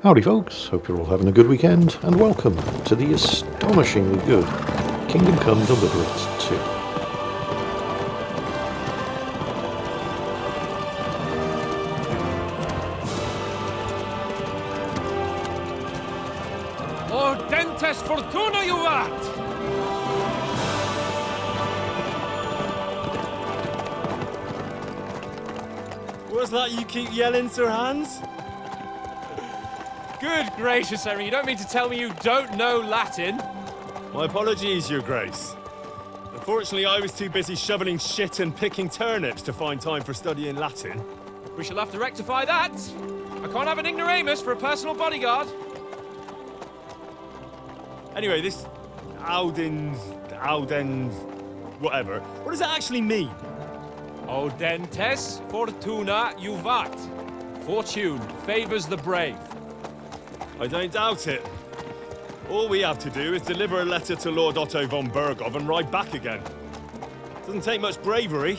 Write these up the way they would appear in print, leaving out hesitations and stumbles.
Howdy folks, hope you're all having a good weekend, and welcome to the astonishingly good Kingdom Come Deliverance 2. Dentes fortuna juvat! What's that you keep yelling, Sir Hans? Good gracious, Henry, you don't mean to tell me you don't know Latin? My apologies, Your Grace. Unfortunately, I was too busy shoveling shit and picking turnips to find time for studying Latin. We shall have to rectify that. I can't have an ignoramus for a personal bodyguard. Anyway, this Audens, whatever. What does that actually mean? Dentes fortuna juvat. Fortune favors the brave. I don't doubt it. All we have to do is deliver a letter to Lord Otto von Berghoff and ride back again. Doesn't take much bravery.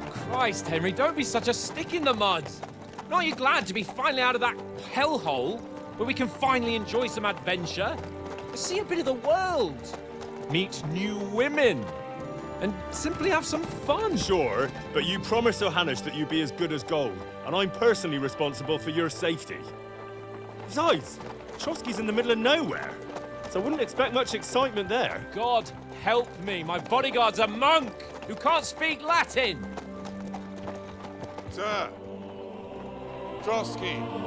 Christ, Henry, don't be such a stick in the mud. Aren't you glad to be finally out of that hellhole where we can finally enjoy some adventure? See a bit of the world, meet new women, and simply have some fun. Sure, but you promised Johannes that you'd be as good as gold, and I'm personally responsible for your safety. Besides, Trosky's in the middle of nowhere, so I wouldn't expect much excitement there. God help me, my bodyguard's a monk who can't speak Latin. Sir, Trosky.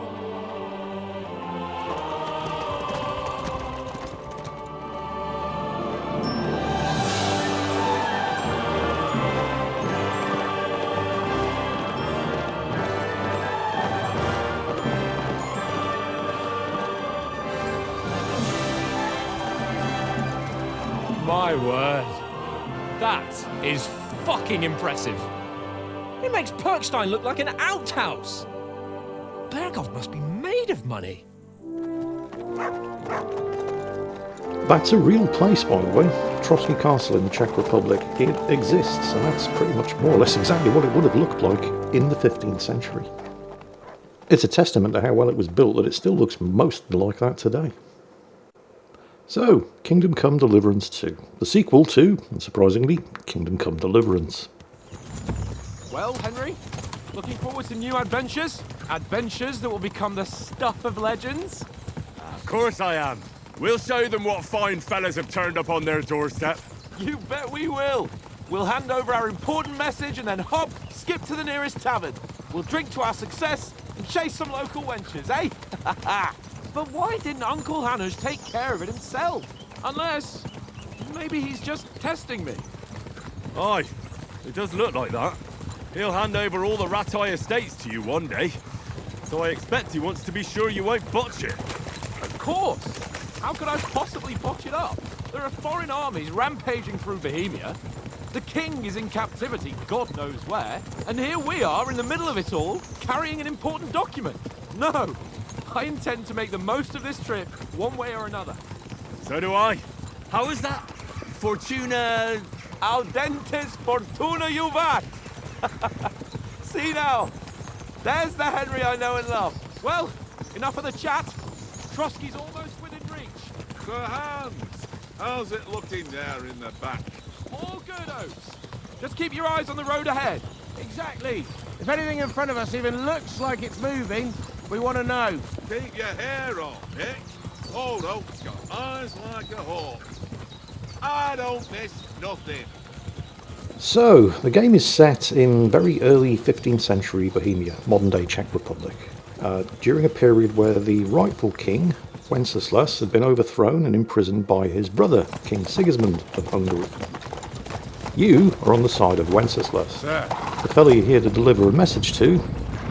My word. That is fucking impressive. It makes Pirkstien look like an outhouse. Berghoff must be made of money. That's a real place, by the way. Trosky Castle in the Czech Republic. It exists, and that's pretty much more or less exactly what it would have looked like in the 15th century. It's a testament to how well it was built that it still looks mostly like that today. So, Kingdom Come Deliverance 2, the sequel to, unsurprisingly, Kingdom Come Deliverance. Well, Henry, looking forward to new adventures? Adventures that will become the stuff of legends? Of course I am. We'll show them what fine fellas have turned up on their doorstep. You bet we will. We'll hand over our important message and then hop, skip to the nearest tavern. We'll drink to our success and chase some local wenches, eh? But why didn't Uncle Hanush take care of it himself? Unless, maybe he's just testing me. Aye, it does look like that. He'll hand over all the Ratai estates to you one day. So I expect he wants to be sure you won't botch it. Of course! How could I possibly botch it up? There are foreign armies rampaging through Bohemia. The king is in captivity, God knows where. And here we are in the middle of it all, carrying an important document. No! I intend to make the most of this trip, one way or another. So do I. How is that? Fortuna... Audentes fortuna juvat! See now, there's the Henry I know and love. Well, enough of the chat. Trosky's almost within reach. Sir Hans, how's it looking there in the back? All good, Oates. Just keep your eyes on the road ahead. Exactly. If anything in front of us even looks like it's moving, we want to know. Keep your hair on, Nick. Old Oak's got eyes like a hawk. I don't miss nothing. So, the game is set in very early 15th century Bohemia, modern-day Czech Republic, during a period where the rightful king, Wenceslas, had been overthrown and imprisoned by his brother, King Sigismund of Hungary. You are on the side of Wenceslas. Sir. The fellow you're here to deliver a message to,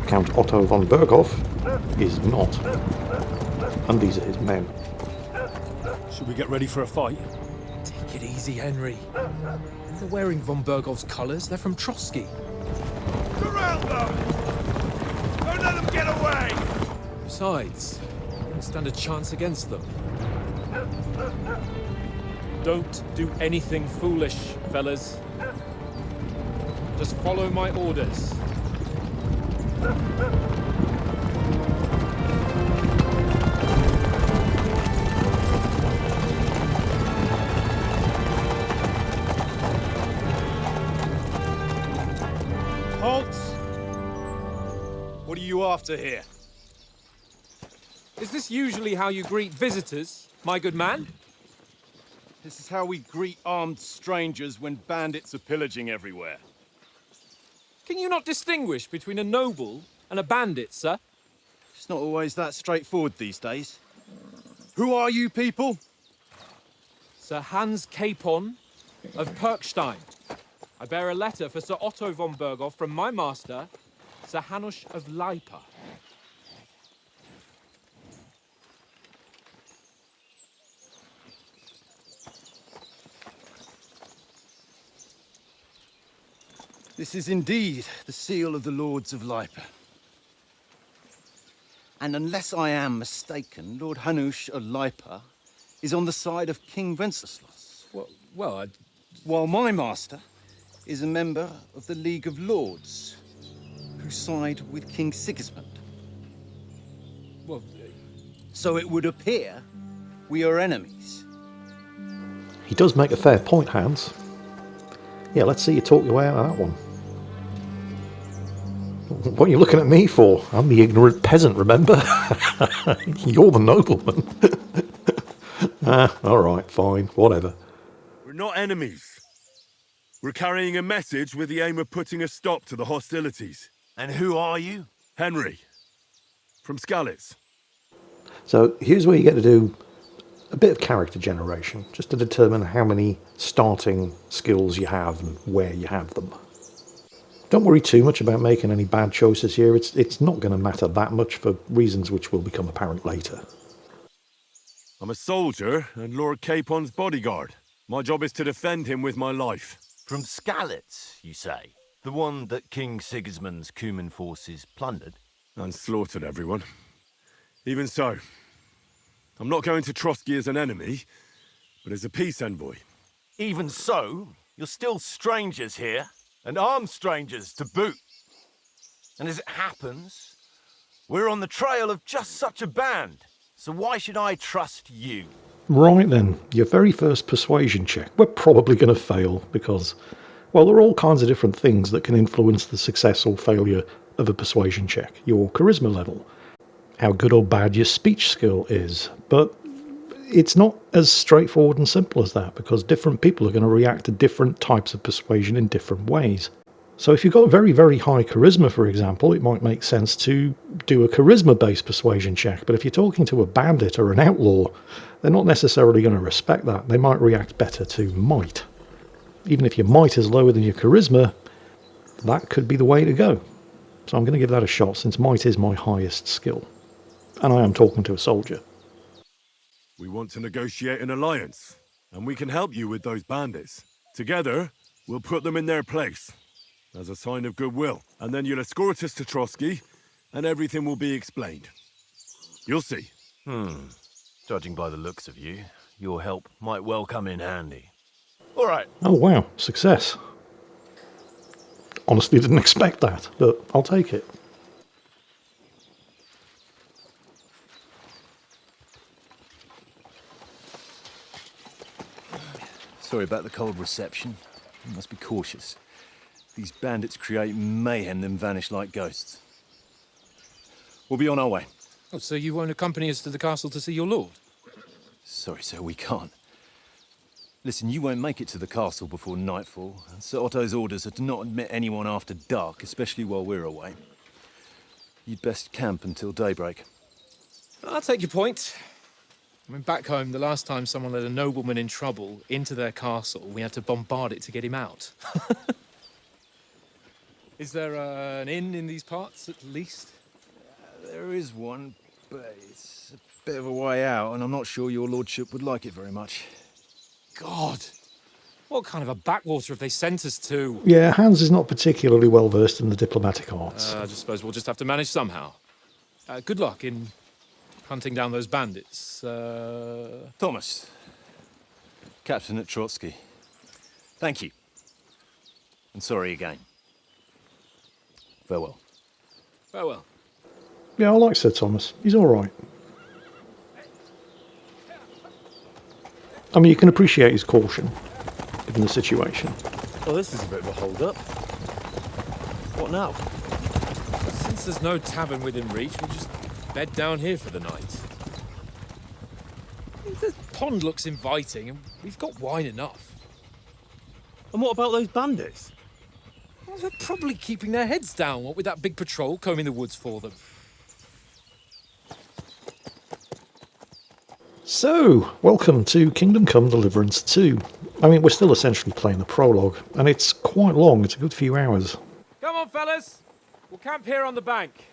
Count Otto von Berghoff, is not. And these are his men. Should we get ready for a fight? Take it easy, Henry. They're wearing von Berghoff's colours. They're from Trosky. Surround them! Don't let them get away! Besides, you don't stand a chance against them. Don't do anything foolish, fellas. Just follow my orders. after here? Is this usually how you greet visitors, my good man? This is how we greet armed strangers when bandits are pillaging everywhere. Can you not distinguish between a noble and a bandit, sir? It's not always that straightforward these days. Who are you people? Sir Hans Capon of Pirkstien. I bear a letter for Sir Otto von Berghoff from my master, Sir Hanush of Lipa. This is indeed the seal of the Lords of Lipa. And unless I am mistaken, Lord Hanush of Lipa is on the side of King Wenceslas. Well, While my master is a member of the League of Lords, who side with King Sigismund. well, So it would appear we are enemies. He does make a fair point, Hans. Yeah, let's see you talk your way out of that one. What are you looking at me for? I'm the ignorant peasant, remember? You're the nobleman. Alright, fine, whatever. We're not enemies. We're carrying a message with the aim of putting a stop to the hostilities. And who are you? Henry. From Skalitz. So here's where you get to do a bit of character generation, just to determine how many starting skills you have and where you have them. Don't worry too much about making any bad choices here. It's not going to matter that much for reasons which will become apparent later. I'm a soldier and Lord Capon's bodyguard. My job is to defend him with my life. From Skalitz, you say? The one that King Sigismund's Cuman forces plundered? And slaughtered everyone. Even so, I'm not going to Trosky as an enemy, but as a peace envoy. Even so, you're still strangers here, and armed strangers to boot. And as it happens, we're on the trail of just such a band, so why should I trust you? Right then, your very first persuasion check. We're probably going to fail because, well, there are all kinds of different things that can influence the success or failure of a persuasion check. Your charisma level, how good or bad your speech skill is. But it's not as straightforward and simple as that because different people are going to react to different types of persuasion in different ways. So if you've got very, very high charisma, for example, it might make sense to do a charisma-based persuasion check. But if you're talking to a bandit or an outlaw, they're not necessarily going to respect that. They might react better to might. Even if your might is lower than your charisma, that could be the way to go. So I'm going to give that a shot since might is my highest skill. And I am talking to a soldier. We want to negotiate an alliance, and we can help you with those bandits. Together, we'll put them in their place, as a sign of goodwill. And then you'll escort us to Trosky, and everything will be explained. You'll see. Judging by the looks of you, your help might well come in handy. All right. Oh wow, success. Honestly didn't expect that, but I'll take it. Sorry about the cold reception. You must be cautious. These bandits create mayhem, then vanish like ghosts. We'll be on our way. Oh, so you won't accompany us to the castle to see your lord? Sorry, sir, we can't. Listen, you won't make it to the castle before nightfall. Sir Otto's orders are to not admit anyone after dark, especially while we're away. You'd best camp until daybreak. I'll take your point. I mean, back home, the last time someone let a nobleman in trouble into their castle, we had to bombard it to get him out. Is there an inn in these parts, at least? There is one, but it's a bit of a way out, and I'm not sure your lordship would like it very much. God! What kind of a backwater have they sent us to? Yeah, Hans is not particularly well versed in the diplomatic arts. I just suppose we'll just have to manage somehow. Good luck in hunting down those bandits. Thomas, captain at Trosky. Thank you. And sorry again. Farewell. Farewell. Yeah, I like Sir Thomas. He's all right. I mean, you can appreciate his caution, given the situation. Well, this is a bit of a hold-up. What now? Since Since there's no tavern within reach, we'll just bed down here for the night. The pond looks inviting, and we've got wine enough. And what about those bandits? Well, they're probably keeping their heads down, what with that big patrol combing the woods for them. So, welcome to Kingdom Come Deliverance 2. I mean, we're still essentially playing the prologue, and it's quite long, it's a good few hours. Come on, fellas. We'll camp here on the bank.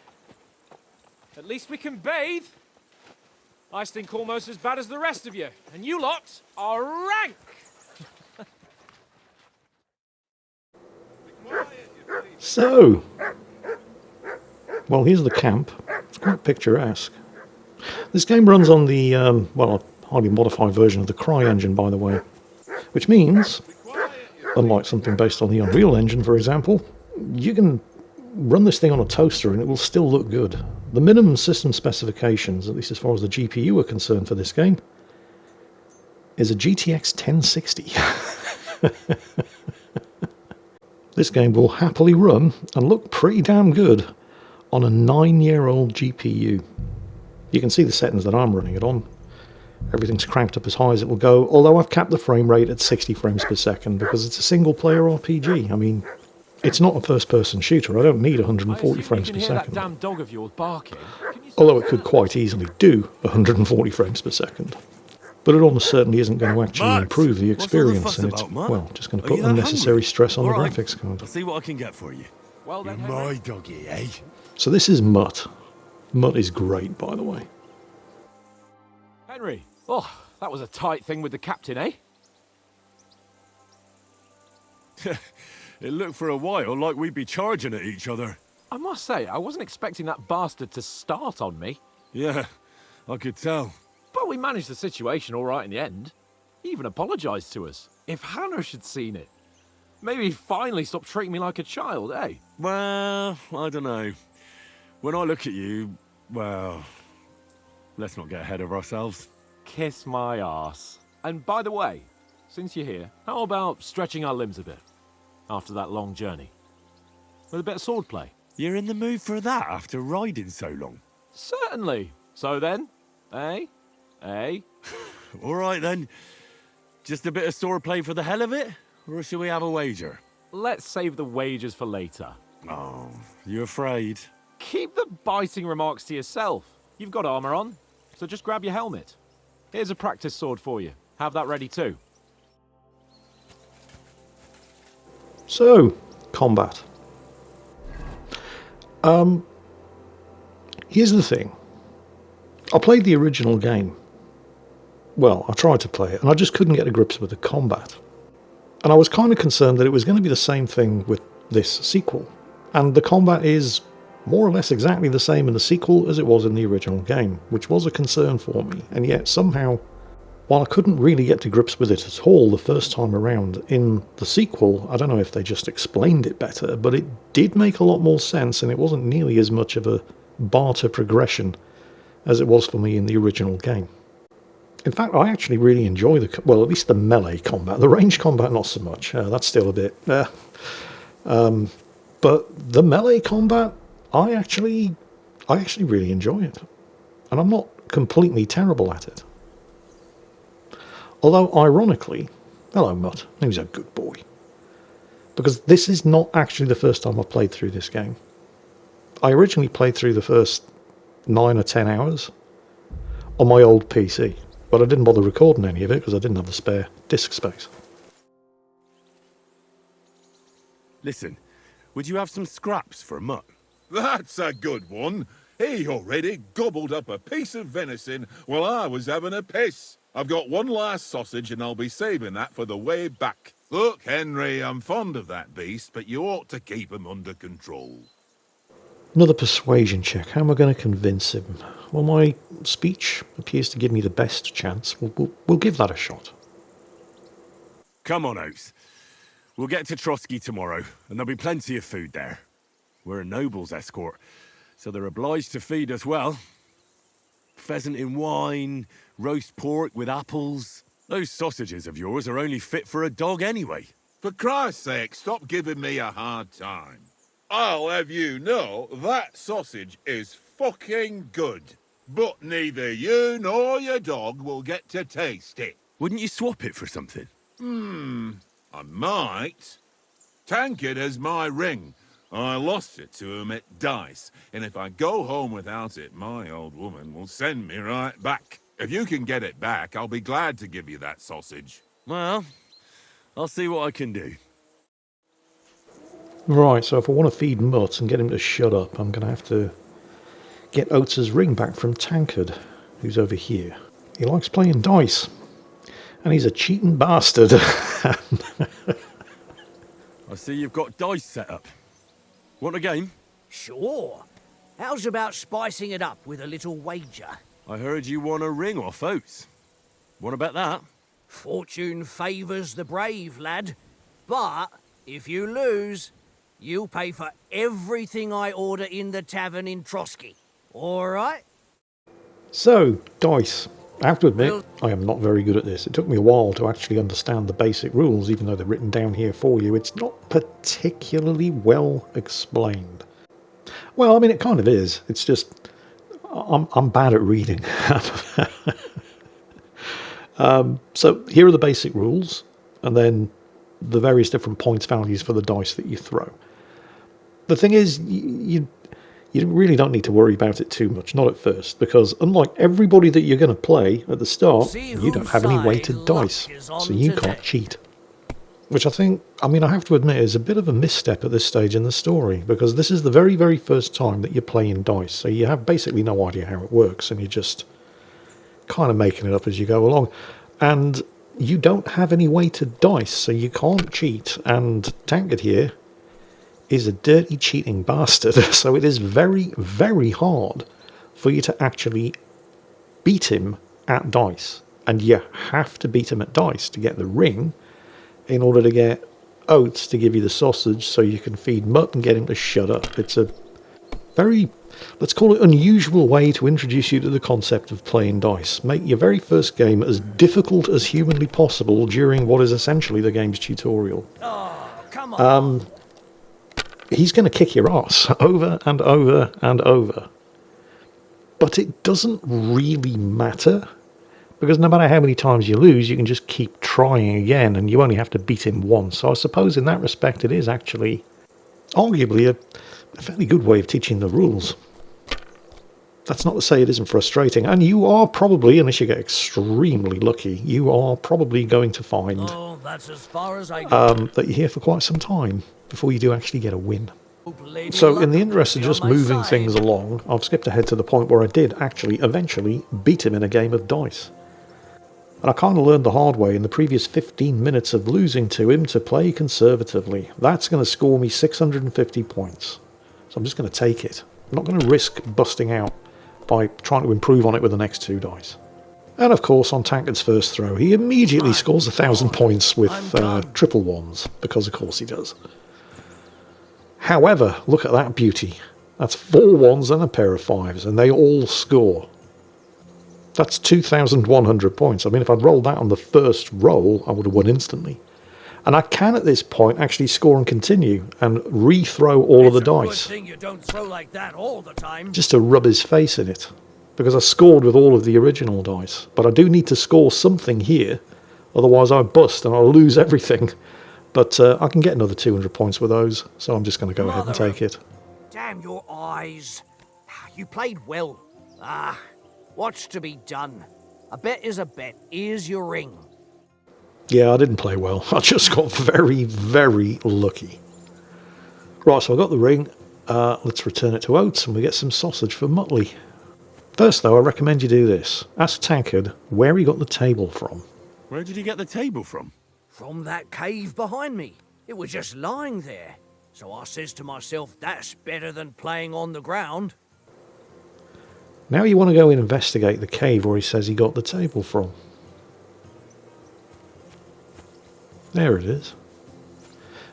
At least we can bathe. I stink almost as bad as the rest of you, and you lot are rank. So, well, here's the camp. It's quite picturesque. This game runs on the, well, a highly modified version of the Cry engine, by the way. Which means, unlike something based on the Unreal Engine, for example, you can run this thing on a toaster and it will still look good. The minimum system specifications, at least as far as the GPU are concerned for this game, is a GTX 1060. This game will happily run and look pretty damn good on a 9-year-old GPU. You can see the settings that I'm running it on. Everything's cranked up as high as it will go, although I've capped the frame rate at 60 frames per second because it's a single-player RPG. I mean, it's not a first-person shooter. I don't need 140 frames per second. That damn dog of yours barking. Although it could quite easily do 140 frames per second. But it almost certainly isn't going to actually improve the experience, and it's, well, just going to put unnecessary stress on the graphics card. I'll see what I can get for you. Well then, You're my doggy, eh? So this is Mutt. Mutt is great, by the way. Henry. Oh, that was a tight thing with the captain, eh? It looked for a while like we'd be charging at each other. I must say, I wasn't expecting that bastard to start on me. Yeah, I could tell. But we managed the situation all right in the end. He even apologised to us. If Hanosh had seen it, maybe he'd finally stop treating me like a child, eh? Well, I don't know. When I look at you, well, let's not get ahead of ourselves. Kiss my arse. And by the way, since you're here, how about stretching our limbs a bit after that long journey? With a bit of swordplay. You're in the mood for that after riding so long? Certainly. So then, eh? Eh? All right then. Just a bit of swordplay for the hell of it? Or shall we have a wager? Let's save the wagers for later. Oh, you afraid? Keep the biting remarks to yourself. You've got armour on, so just grab your helmet. Here's a practice sword for you. Have that ready too. So, combat. Here's the thing. I played the original game. Well, I tried to play it, and I just couldn't get to grips with the combat. And I was kind of concerned that it was going to be the same thing with this sequel. And the combat is more or less exactly the same in the sequel as it was in the original game, which was a concern for me. And yet, somehow, while I couldn't really get to grips with it at all the first time around, in the sequel, I don't know if they just explained it better, but it did make a lot more sense, and it wasn't nearly as much of a barter progression as it was for me in the original game. In fact, I actually really enjoy well, at least the melee combat. The range combat, not so much. That's still a bit... but the melee combat, I actually really enjoy it. And I'm not completely terrible at it. Although, ironically, hello Mutt, he's a good boy. Because this is not actually the first time I've played through this game. I originally played through the first 9 or 10 hours on my old PC. But I didn't bother recording any of it because I didn't have the spare disk space. Listen, would you have some scraps for Mutt? That's a good one. He already gobbled up a piece of venison while I was having a piss. I've got one last sausage and I'll be saving that for the way back. Look, Henry, I'm fond of that beast, but you ought to keep him under control. Another persuasion check. How am I going to convince him? Well, my speech appears to give me the best chance. We'll give that a shot. Come on, Oates. We'll get to Trosky tomorrow, and there'll be plenty of food there. We're a noble's escort, so they're obliged to feed us well. Pheasant in wine, roast pork with apples. Those sausages of yours are only fit for a dog anyway. For Christ's sake, stop giving me a hard time. I'll have you know that sausage is fucking good. But neither you nor your dog will get to taste it. Wouldn't you swap it for something? I might. Tankard has my ring. I lost it to him at dice, and if I go home without it, my old woman will send me right back. If you can get it back, I'll be glad to give you that sausage. Well, I'll see what I can do. Right, so if I want to feed Mutt and get him to shut up, I'm going to have to get Oates' ring back from Tankard, who's over here. He likes playing dice, and he's a cheating bastard. I see you've got dice set up. Want a game? Sure. How's about spicing it up with a little wager? I heard you won a ring off Oates. What about that? Fortune favours the brave, lad. But if you lose, you'll pay for everything I order in the tavern in Trosky. All right? So, dice. I have to admit, I am not very good at this. It took me a while to actually understand the basic rules, even though they're written down here for you. It's not particularly well explained. Well, I mean, it kind of is. It's just, I'm bad at reading. So here are the basic rules, and then the various different points values for the dice that you throw. The thing is, you really don't need to worry about it too much, not at first, because unlike everybody that you're going to play at the start, you don't have any weighted dice, so you can't cheat. Which I have to admit is a bit of a misstep at this stage in the story, because this is the very, very first time that you're playing dice, so you have basically no idea how it works, and you're just kind of making it up as you go along. And you don't have any weighted dice, so you can't cheat, and Tankard here is a dirty cheating bastard, so it is very, very hard for you to actually beat him at dice. And you have to beat him at dice to get the ring in order to get Oates to give you the sausage so you can feed Mutt and get him to shut up. It's a very, let's call it, unusual way to introduce you to the concept of playing dice. Make your very first game as difficult as humanly possible during what is essentially the game's tutorial. Oh, come on. He's going to kick your ass over and over and over. But it doesn't really matter, because no matter how many times you lose, you can just keep trying again, and you only have to beat him once. So I suppose in that respect it is actually arguably a fairly good way of teaching the rules. That's not to say it isn't frustrating, and you are probably, unless you get extremely lucky, you are probably going to find that's as far as I go. that you're here for quite some time before you do actually get a win. So in the interest of just moving things along, I've skipped ahead to the point where I did actually eventually beat him in a game of dice. And I kind of learned the hard way in the previous 15 minutes of losing to him to play conservatively. That's going to score me 650 points. So I'm just going to take it. I'm not going to risk busting out by trying to improve on it with the next two dice. And of course, on Tankard's first throw, he immediately scores 1,000 points with triple ones, because of course he does. However, look at that beauty. That's 4 ones and a pair of 5s, and they all score. That's 2,100 points. I mean, if I'd rolled that on the first roll, I would have won instantly. And I can, at this point, actually score and continue and rethrow all of the dice. Good thing you don't throw like that all the time. Just to rub his face in it. Because I scored with all of the original dice. But I do need to score something here. Otherwise I bust and I'll lose everything. But I can get another 200 points with those. So I'm just going to go ahead and take it. Damn your eyes. You played well. What's to be done? A bet is a bet. Here's your ring. Yeah, I didn't play well. I just got very, very lucky. Right, so I got the ring. Let's return it to Oates and we get some sausage for Muttley. First, though, I recommend you do this. Ask Tankard where he got the table from. Where did you get the table from? From that cave behind me. It was just lying there. So I says to myself, that's better than playing on the ground. Now you want to go and investigate the cave where he says he got the table from. There it is.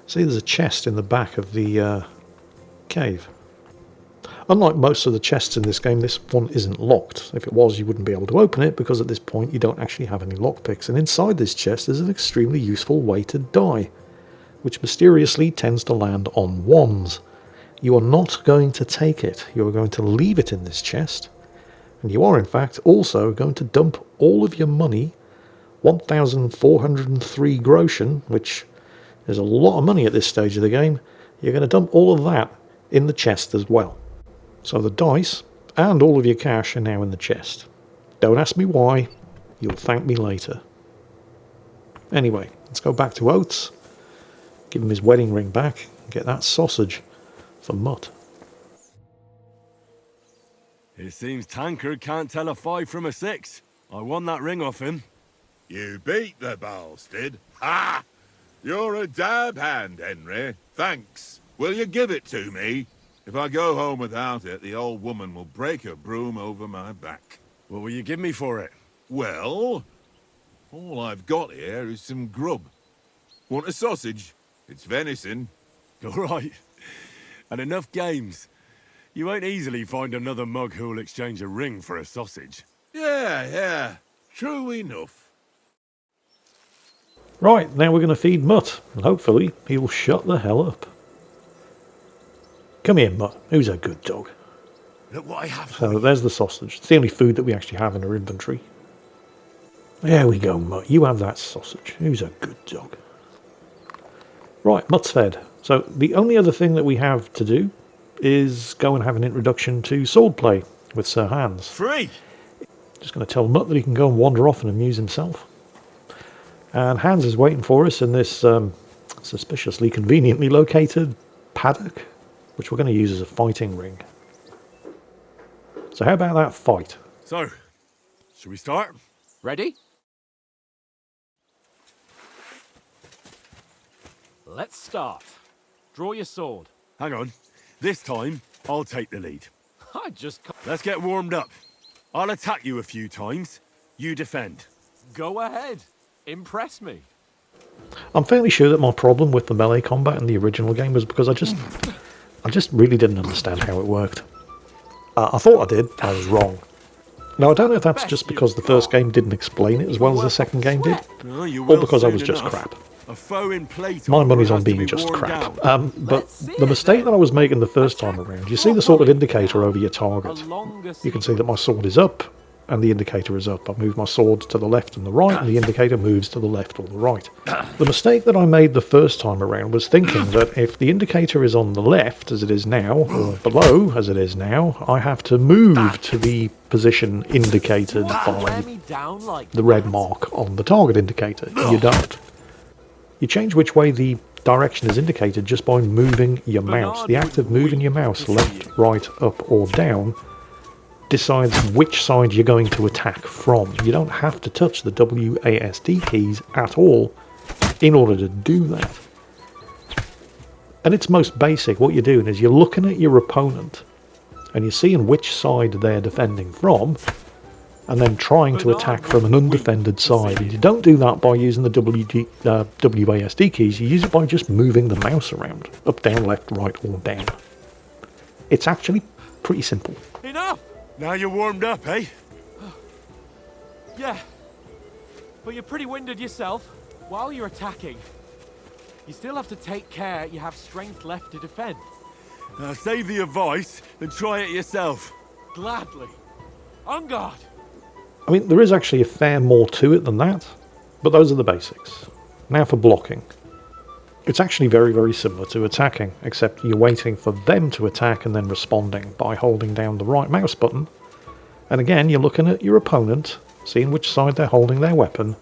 See, there's a chest in the back of the cave. Unlike most of the chests in this game, this one isn't locked. If it was, you wouldn't be able to open it, because at this point you don't actually have any lockpicks. And inside this chest is an extremely useful weighted die, which mysteriously tends to land on 1s. You are not going to take it. You are going to leave it in this chest. And you are, in fact, also going to dump all of your money, 1,403 groschen, which is a lot of money at this stage of the game. You're going to dump all of that in the chest as well. So the dice and all of your cash are now in the chest. Don't ask me why. You'll thank me later. Anyway, let's go back to Oates. Give him his wedding ring back and get that sausage for Mutt. It seems Tankard can't tell a 5 from a 6. I won that ring off him. You beat the bastard. Ha! You're a dab hand, Henry. Thanks. Will you give it to me? If I go home without it, the old woman will break her broom over my back. What will you give me for it? Well, all I've got here is some grub. Want a sausage? It's venison. All right. And enough games. You won't easily find another mug who'll exchange a ring for a sausage. Yeah. True enough. Right, now we're going to feed Mutt, and hopefully he'll shut the hell up. Come here, Mutt. Who's a good dog? Look what I have. So there's the sausage. It's the only food that we actually have in our inventory. There we go, Mutt. You have that sausage. Who's a good dog? Right, Mutt's fed. So the only other thing that we have to do is go and have an introduction to swordplay with Sir Hans. Free! Just going to tell Mutt that he can go and wander off and amuse himself. And Hans is waiting for us in this suspiciously conveniently located paddock, which we're going to use as a fighting ring. So how about that fight? So, should we start? Ready? Let's start. Draw your sword. Hang on. This time, I'll take the lead. I just Let's get warmed up. I'll attack you a few times. You defend. Go ahead. Impress me. I'm fairly sure that my problem with the melee combat in the original game was because I just really didn't understand how it worked. I thought I did. I was wrong. Now, I don't know if that's just because the first game didn't explain it as well as the second game did, or because I was just crap. A foe in plate. My money's on being just crap. But the mistake that I was making the first time around, you see the sort of indicator over your target. You can see that my sword is up, and the indicator is up. I move my sword to the left and the right, and the indicator moves to the left or the right. The mistake that I made the first time around was thinking that if the indicator is on the left, as it is now, or below, as it is now, I have to move to the position indicated by the red mark on the target indicator. You don't. You change which way the direction is indicated just by moving your mouse. The act of moving your mouse left, right, up or down decides which side you're going to attack from. You don't have to touch the WASD keys at all in order to do that. At its most basic, what you're doing is you're looking at your opponent and you're seeing which side they're defending from, and then trying to attack from an undefended side. And you don't do that by using the WASD keys, you use it by just moving the mouse around. Up, down, left, right, or down. It's actually pretty simple. Enough! Now you're warmed up, eh? Yeah. But you're pretty winded yourself. While you're attacking, you still have to take care you have strength left to defend. Now save the advice and try it yourself. Gladly. On guard! I mean, there is actually a fair more to it than that, but those are the basics. Now for blocking. It's actually very, very similar to attacking, except you're waiting for them to attack and then responding by holding down the right mouse button. And again, you're looking at your opponent, seeing which side they're holding their weapon,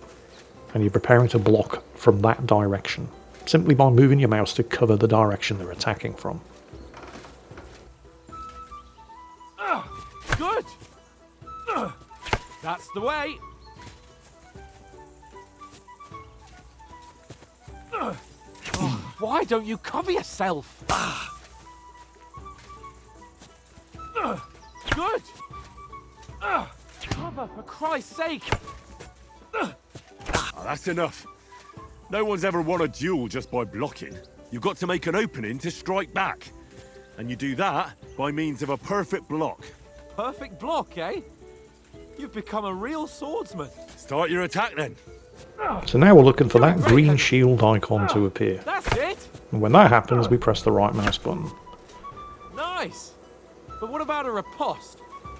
and you're preparing to block from that direction, simply by moving your mouse to cover the direction they're attacking from. Good! That's the way! Why don't you cover yourself? Good! Cover, for Christ's sake! That's enough. No one's ever won a duel just by blocking. You've got to make an opening to strike back. And you do that by means of a perfect block. Perfect block, eh? You've become a real swordsman. Start your attack then. So now we're looking for that green shield icon to appear. That's it! And when that happens, we press the right mouse button. Nice! But what about a riposte?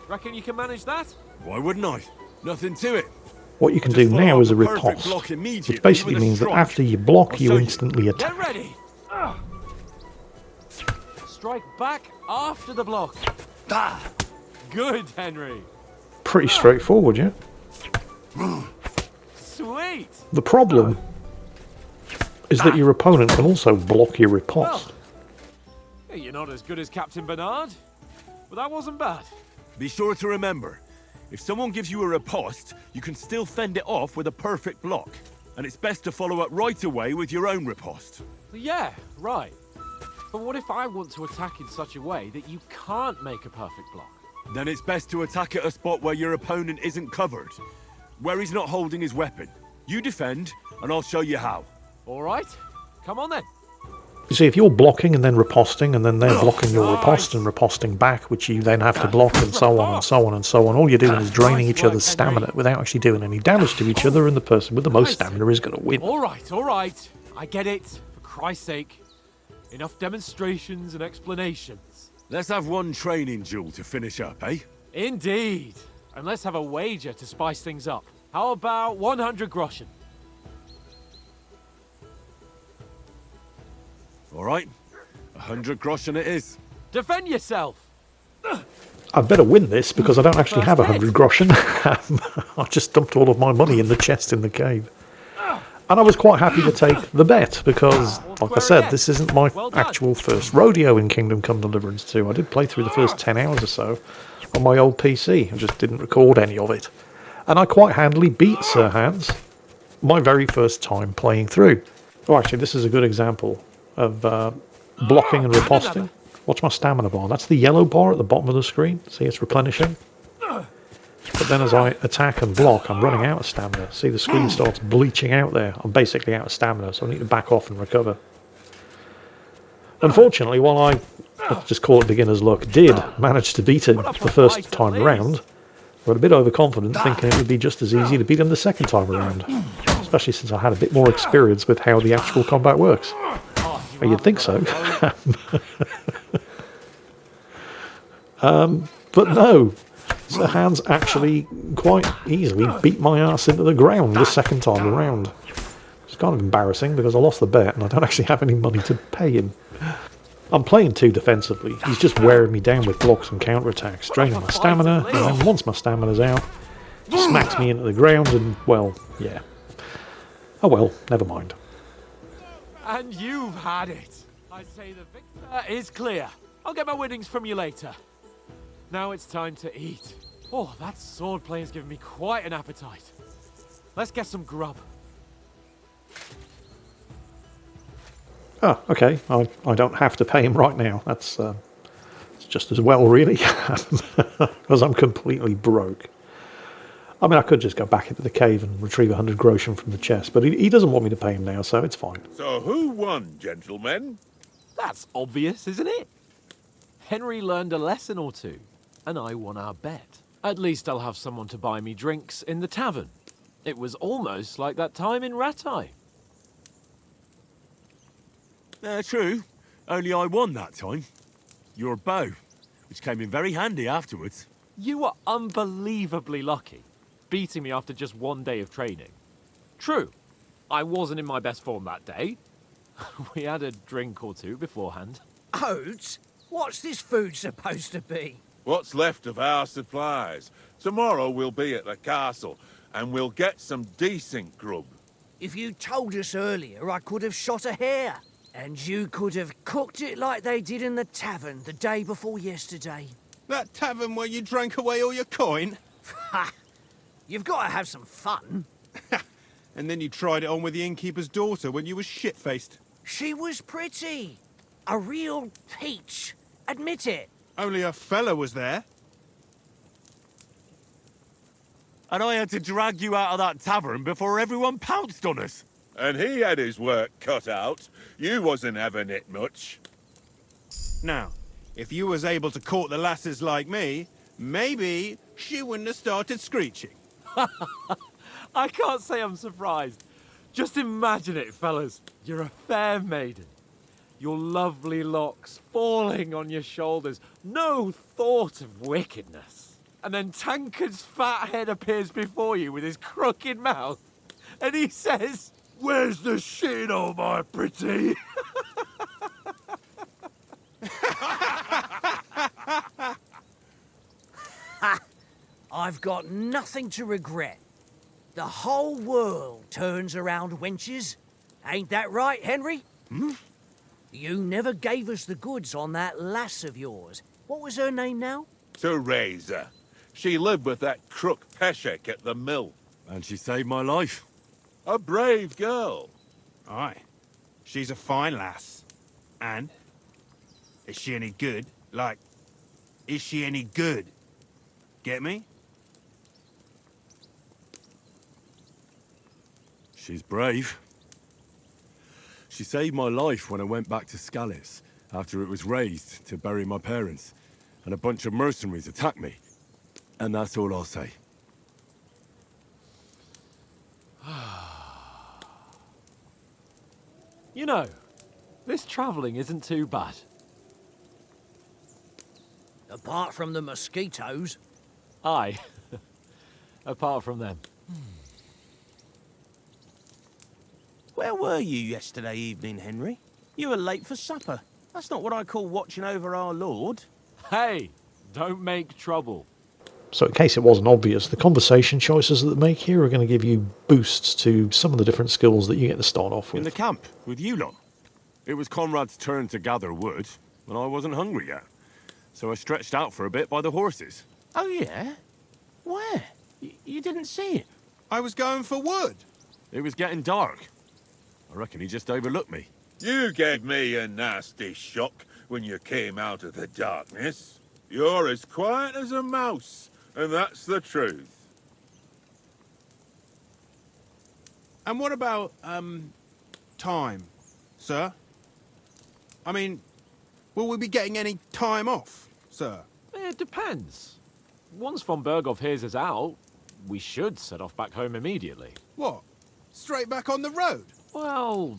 Reckon you can manage that? Why wouldn't I? Nothing to it. What you can Just do follow now up is a the perfect riposte, block immediately which basically with a means that strike. after you block, I'll you show you. instantly attack. Get ready! Strike back after the block. Good, Henry. Pretty straightforward, yeah? Sweet! The problem is that your opponent can also block your riposte. Well, you're not as good as Captain Bernard, but that wasn't bad. Be sure to remember, if someone gives you a riposte, you can still fend it off with a perfect block. And it's best to follow up right away with your own riposte. Yeah, right. But what if I want to attack in such a way that you can't make a perfect block? Then it's best to attack at a spot where your opponent isn't covered, where he's not holding his weapon. You defend, and I'll show you how. All right, come on then. You see, if you're blocking and then riposting, and then they're blocking your riposte and riposting back, which you then have to block, and so on and so on and so on, all you're doing is draining each other's stamina without actually doing any damage to each other, and the person with the most stamina is going to win. All right. I get it. For Christ's sake. Enough demonstrations and explanations. Let's have one training duel to finish up, eh? Indeed. And let's have a wager to spice things up. How about 100 groschen? All right, 100 groschen it is. Defend yourself! I'd better win this because I don't actually have 100 groschen. I just dumped all of my money in the chest in the cave. And I was quite happy to take the bet because, like I said, this isn't my actual first rodeo in Kingdom Come Deliverance 2. I did play through the first 10 hours or so on my old PC. I just didn't record any of it. And I quite handily beat Sir Hans my very first time playing through. Oh, actually, this is a good example of blocking and riposting. Watch my stamina bar. That's the yellow bar at the bottom of the screen. See, it's replenishing. But then as I attack and block, I'm running out of stamina. See, the screen starts bleaching out there. I'm basically out of stamina, so I need to back off and recover. Unfortunately, while I, let's just call it beginner's luck, did manage to beat him the first time around, I got a bit overconfident, thinking it would be just as easy to beat him the second time around. Especially since I had a bit more experience with how the actual combat works. Well, you'd think so. But no. Sir Hans actually quite easily beat my ass into the ground the second time around. It's kind of embarrassing because I lost the bet and I don't actually have any money to pay him. I'm playing too defensively. He's just wearing me down with blocks and counterattacks, draining my stamina, and then once my stamina's out, he smacks me into the ground and, well, yeah. Oh well, never mind. And you've had it. I'd say the victor is clear. I'll get my winnings from you later. Now it's time to eat. Oh, that sword play has given me quite an appetite. Let's get some grub. Oh, okay. I don't have to pay him right now. That's it's just as well, really, because I'm completely broke. I mean, I could just go back into the cave and retrieve 100 groschen from the chest, but he doesn't want me to pay him now, so it's fine. So who won, gentlemen? That's obvious, isn't it? Henry learned a lesson or two, and I won our bet. At least I'll have someone to buy me drinks in the tavern. It was almost like that time in Rattay. True. Only I won that time. Your bow, which came in very handy afterwards. You were unbelievably lucky, beating me after just one day of training. True, I wasn't in my best form that day. We had a drink or two beforehand. Oats? What's this food supposed to be? What's left of our supplies. Tomorrow we'll be at the castle, and we'll get some decent grub. If you told us earlier, I could have shot a hare. And you could have cooked it like they did in the tavern the day before yesterday. That tavern where you drank away all your coin? Ha! You've got to have some fun. And then you tried it on with the innkeeper's daughter when you were shit-faced. She was pretty. A real peach. Admit it. Only a fella was there. And I had to drag you out of that tavern before everyone pounced on us. And he had his work cut out. You wasn't having it much. Now, if you was able to court the lasses like me, maybe she wouldn't have started screeching. I can't say I'm surprised. Just imagine it, fellas. You're a fair maiden. your lovely locks falling on your shoulders, no thought of wickedness. And then Tankard's fat head appears before you with his crooked mouth, and he says, "Where's the shit, oh my pretty?" I've got nothing to regret. The whole world turns around wenches. Ain't that right, Henry? You never gave us the goods on that lass of yours. What was her name now? Teresa. She lived with that crook Peshek at the mill. And she saved my life. A brave girl. Aye. She's a fine lass. And? Is she any good? Like, is she any good? Get me? She's brave. She saved my life when I went back to Skalitz after it was razed to bury my parents, and a bunch of mercenaries attacked me. And that's all I'll say. You know, this travelling isn't too bad. Apart from the mosquitoes. Aye. Apart from them. Where were you yesterday evening, Henry? You were late for supper. That's not what I call watching over our Lord. Hey, don't make trouble. So in case it wasn't obvious, the conversation choices that they make here are going to give you boosts to some of the different skills that you get to start off In the with. camp, with you lot. It was Conrad's turn to gather wood, and I wasn't hungry yet. So I stretched out for a bit by the horses. Oh, yeah? Where? You didn't see it? I was going for wood. It was getting dark. I reckon he just overlooked me. You gave me a nasty shock when you came out of the darkness. You're as quiet as a mouse, and that's the truth. And what about, time, sir? I mean, will we be getting any time off, sir? It depends. Once von Berghoff hears us out, we should set off back home immediately. What? Straight back on the road? Well,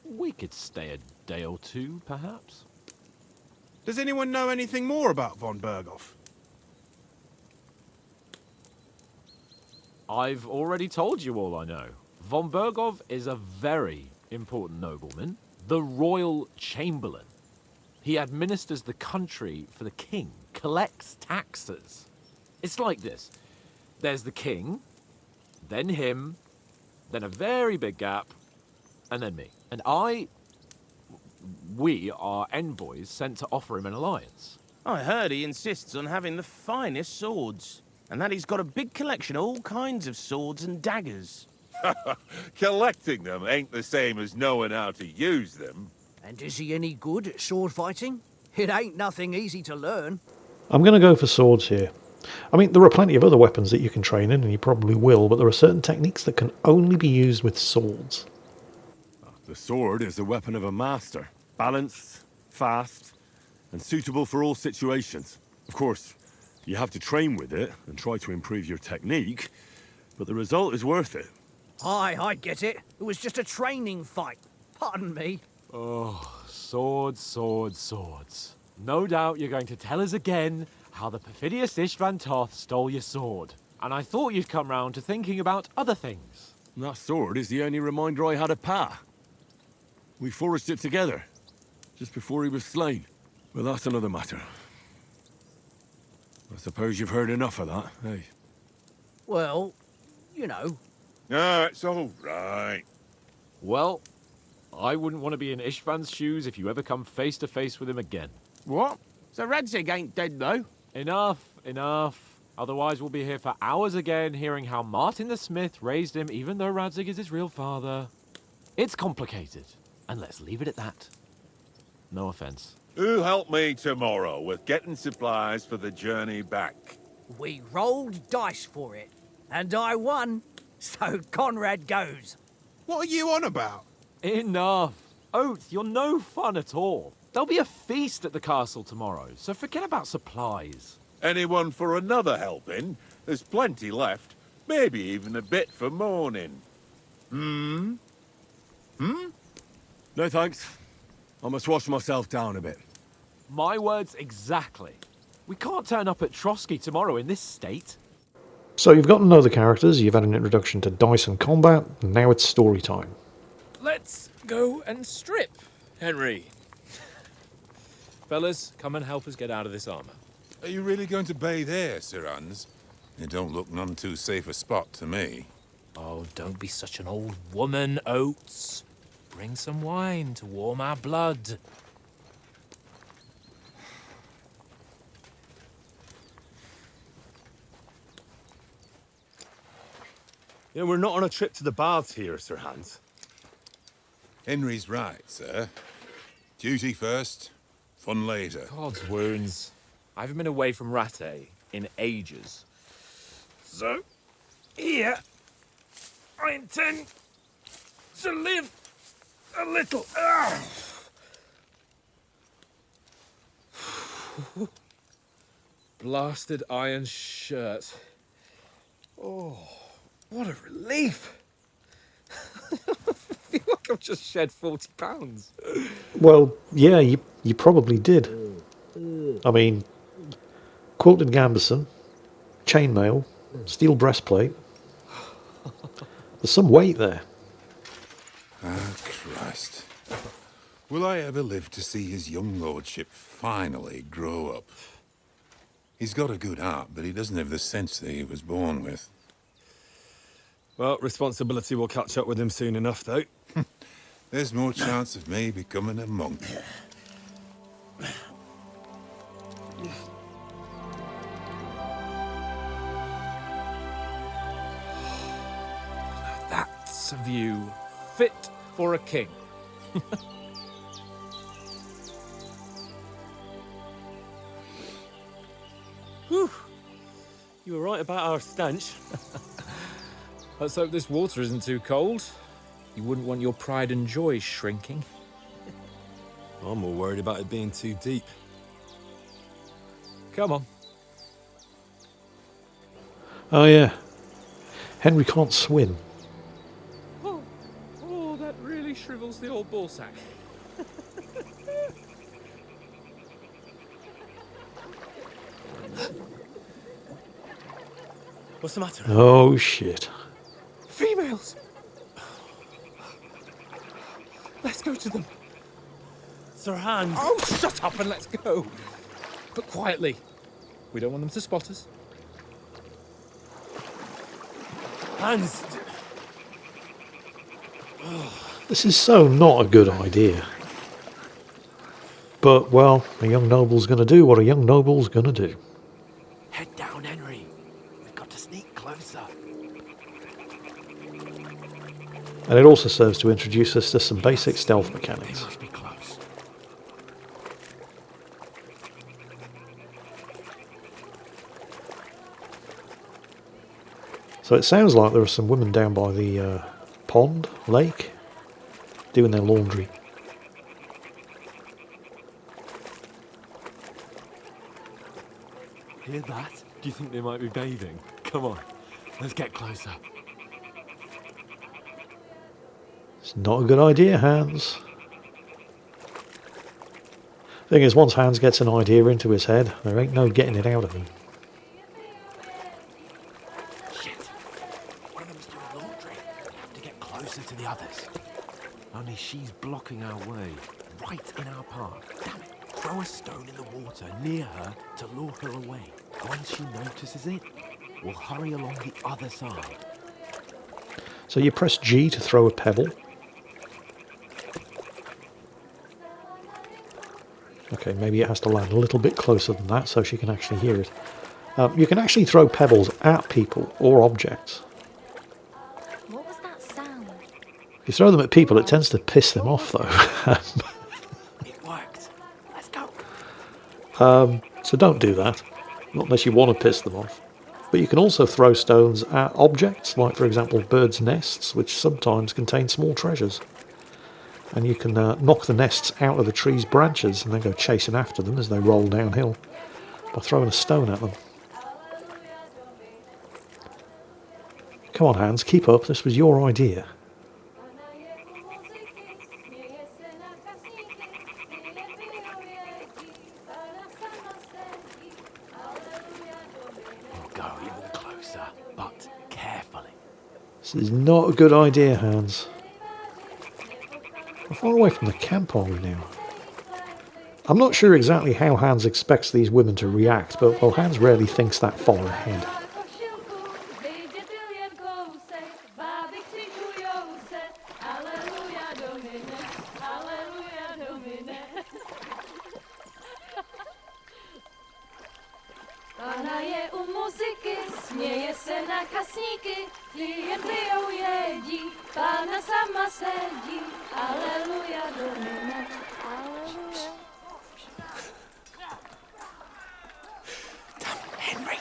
we could stay a day or two, perhaps. Does anyone know anything more about von Berghoff? I've already told you all I know. Von Berghoff is a very important nobleman, the royal chamberlain. He administers the country for the king, collects taxes. It's like this. There's the king, then him, then a very big gap, and then me. And we are envoys sent to offer him an alliance. I heard he insists on having the finest swords, and that he's got a big collection of all kinds of swords and daggers. Collecting them ain't the same as knowing how to use them. And is he any good at sword fighting? It ain't nothing easy to learn. I'm going to go for swords here. I mean, there are plenty of other weapons that you can train in, and you probably will, but there are certain techniques that can only be used with swords. The sword is the weapon of a master. Balanced, fast, and suitable for all situations. Of course, you have to train with it and try to improve your technique, but the result is worth it. Aye, I get it. It was just a training fight. Pardon me. Oh, swords, swords, swords. No doubt you're going to tell us again how the perfidious Istvan Toth stole your sword. And I thought you'd come round to thinking about other things. And that sword is the only reminder I had of Pa. We forged it together, just before he was slain. But that's another matter. I suppose you've heard enough of that, eh? Well, you know. Ah, it's all right. Well, I wouldn't want to be in Istvan's shoes if you ever come face to face with him again. What? So Radzig ain't dead, though? Enough, enough. Otherwise we'll be here for hours again hearing how Martin the Smith raised him even though Radzig is his real father. It's complicated, and let's leave it at that. No offense. Who'll help me tomorrow with getting supplies for the journey back? We rolled dice for it, and I won, so Conrad goes. What are you on about? Enough. Oath, you're no fun at all. There'll be a feast at the castle tomorrow, so forget about supplies. Anyone for another helping? There's plenty left. Maybe even a bit for morning. No thanks. I must wash myself down a bit. My words exactly. We can't turn up at Trosky tomorrow in this state. So you've got to know the characters, you've had an introduction to dice and combat, and now it's story time. Let's go and strip, Henry. Fellas, come and help us get out of this armor. Are you really going to bathe here, Sir Hans? It don't look none too safe a spot to me. Oh, don't be such an old woman, Oates. Bring some wine to warm our blood. Yeah, we're not on a trip to the baths here, Sir Hans. Henry's right, sir. Duty first, fun later. God's wounds. I haven't been away from Rattay in ages. So, here, I intend to live a little. Blasted iron shirt. Oh, what a relief. I feel like I've just shed 40 pounds. Well, yeah, you probably did. I mean, quilted gambeson, chainmail, steel breastplate. There's some weight there. Ah, Christ. Will I ever live to see his young lordship finally grow up? He's got a good heart, but he doesn't have the sense that he was born with. Well, responsibility will catch up with him soon enough, though. There's more chance of me becoming a monk. That's a view fit for a king. Whew. You were right about our stench. Let's hope this water isn't too cold. You wouldn't want your pride and joy shrinking. I'm more worried about it being too deep. Come on. Oh yeah, Henry can't swim. Oh, that really shrivels the old ballsack. What's the matter? Oh shit. Females! Let's go to them. Sir Hans. Oh, shut up and let's go. But quietly. We don't want them to spot us. Hans. This is so not a good idea. But, well, a young noble's going to do what a young noble's going to do. Head down, Henry. We've got to sneak closer. And it also serves to introduce us to some basic stealth mechanics. They must be close. So it sounds like there are some women down by the lake, doing their laundry. Hear that? Do you think they might be bathing? Come on, let's get closer. It's not a good idea, Hans. Thing is, once Hans gets an idea into his head, there ain't no getting it out of him. Shit. One of them's doing laundry. We have to get closer to the others. Only she's blocking our way, right in our path. Damn it. Throw a stone in the water near her to lure her away. Once she notices it, we'll hurry along the other side. So you press G to throw a pebble. Okay, maybe it has to land a little bit closer than that so she can actually hear it. You can actually throw pebbles at people or objects. What was that sound? If you throw them at people, it tends to piss them off, though. It worked. Let's go. So don't do that, not unless you want to piss them off. But you can also throw stones at objects, like, for example, birds' nests, which sometimes contain small treasures. And you can knock the nests out of the tree's branches and then go chasing after them as they roll downhill by throwing a stone at them. Come on, Hans, keep up. This was your idea. but carefully. This is not a good idea, Hans. How far away from the camp are we now? I'm not sure exactly how Hans expects these women to react, but well, Hans rarely thinks that far ahead. Pána je u muziky, směje se na kasníky, ty jen pijou jedí, Pána sama sedí, aleluja, domine, aleluja. Damn, Henry,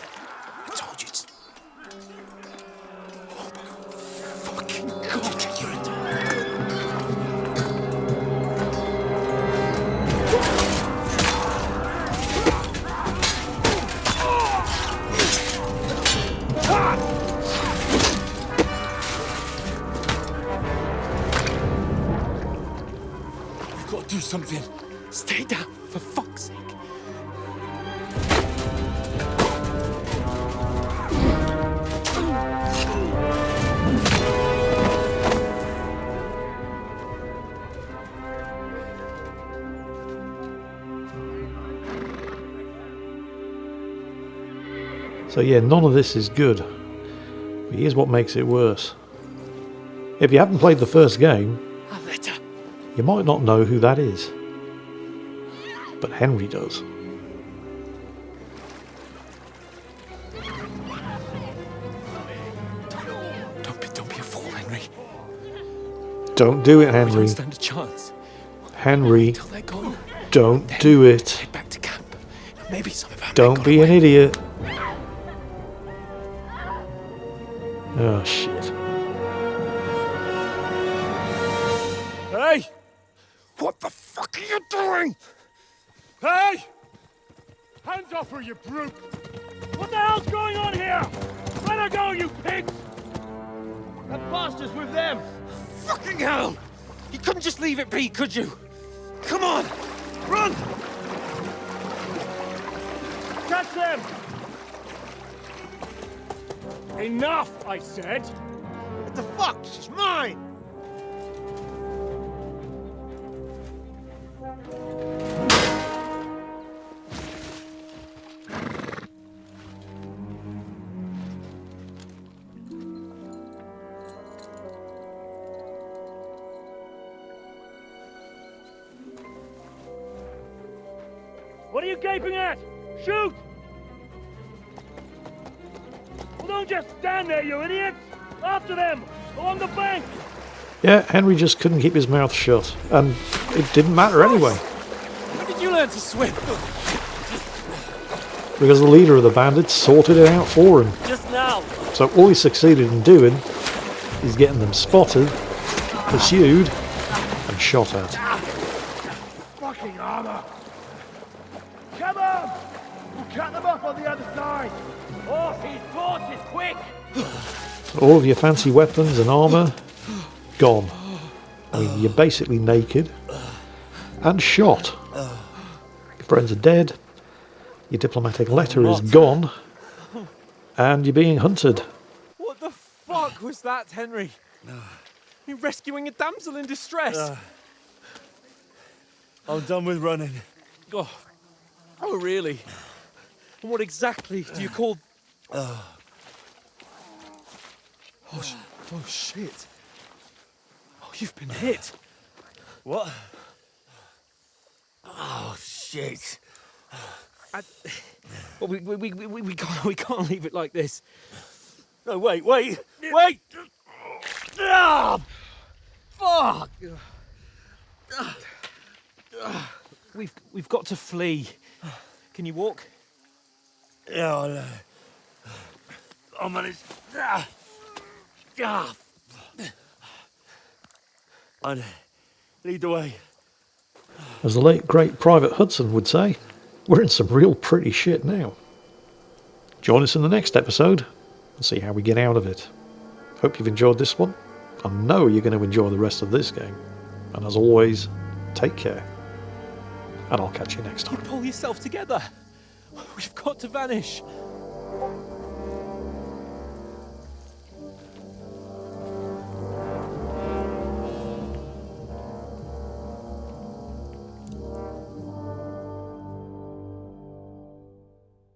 I told you to... Oh my fucking God, you're a... You've got to do something. Stay down, for fuck's sake. So yeah, none of this is good. But here's what makes it worse. If you haven't played the first game, you might not know who that is. But Henry does. Don't be a fool, Henry. Don't do it, We Henry. don't stand a chance. Henry, Until they're gone. don't do it. Head back to camp. Maybe some of our men Don't got be an away. idiot. Oh, shit. Hey! What the fuck are you doing? Hey! Hands off her, you brute! What the hell's going on here? Let her go, you pigs! That bastard's with them! Fucking hell! You couldn't just leave it be, could you? Come on! Run! Catch them! Enough, I said! What the fuck? She's mine! What are you gaping at? Shoot! Well, don't just stand there, you idiots! After them! Along the bank! Yeah, Henry just couldn't keep his mouth shut. And it didn't matter anyway. When did you learn to swim? Because the leader of the bandits sorted it out for him. Just now! So all he succeeded in doing is getting them spotted, pursued, and shot at. Fucking armor! Come on! We'll cut them off on the other side! Horses, quick! So all of your fancy weapons and armour, gone. I mean, you're basically naked and shot. Your friends are dead, your diplomatic letter is gone, and you're being hunted. What the fuck was that, Henry? You rescuing a damsel in distress? I'm done with running. Oh, really? And what exactly do you call... Oh, shit. Oh, you've been hit. What? Oh, shit. Well, we can't leave it like this. No, wait! Ah, fuck! We've got to flee. Can you walk? Yeah, I'll manage. I'd lead the way. As the late great Private Hudson would say, we're in some real pretty shit now. Join us in the next episode and see how we get out of it. Hope you've enjoyed this one. I know you're going to enjoy the rest of this game. And as always, take care. And I'll catch you next time. Pull yourself together. We've got to vanish.